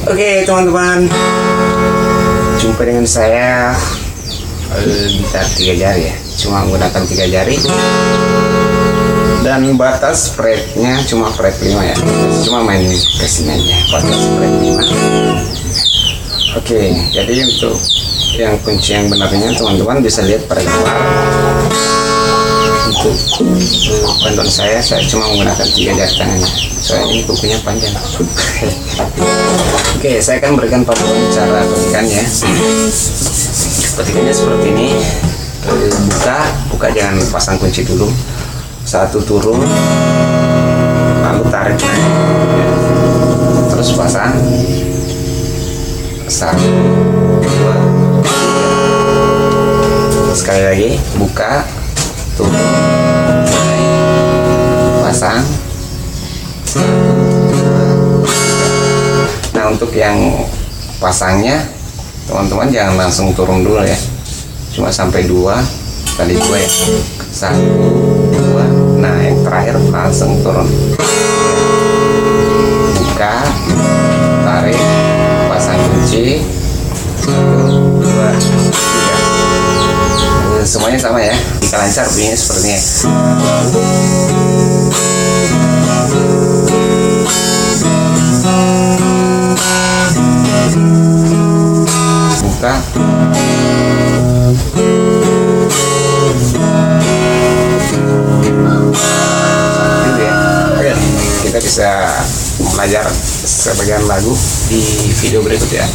Oke teman-teman, jumpa dengan saya gitar 3 jari ya, cuma menggunakan 3 jari dan batas fretnya cuma fret 5 ya, cuma main kesini aja batas fret 5. Oke, jadi untuk yang kunci yang benarnya teman-teman bisa lihat pada gambar. Untuk bantuan saya cuma menggunakan 3 jari tangan, soalnya ini kukunya panjang. Oke, saya akan berikan panduan cara petikannya. Petikannya seperti ini. Buka jangan pasang kunci dulu. 1 turun, lalu tarik naik, terus pasang. 1, 2, 3. Sekali lagi, buka, turun, naik, pasang. 1, 2, 3. Nah, untuk yang pasangnya teman-teman jangan langsung turun dulu ya, cuma sampai 2 kali 2 ya. 1, 2. Nah, yang terakhir langsung turun. Buka, tarik, pasang kunci. 1, 2, 3. Semuanya sama ya, jika lancar bunyinya seperti ini. Buka, gitu ya. Oke, kita bisa belajar sebagian lagu di video berikut ya.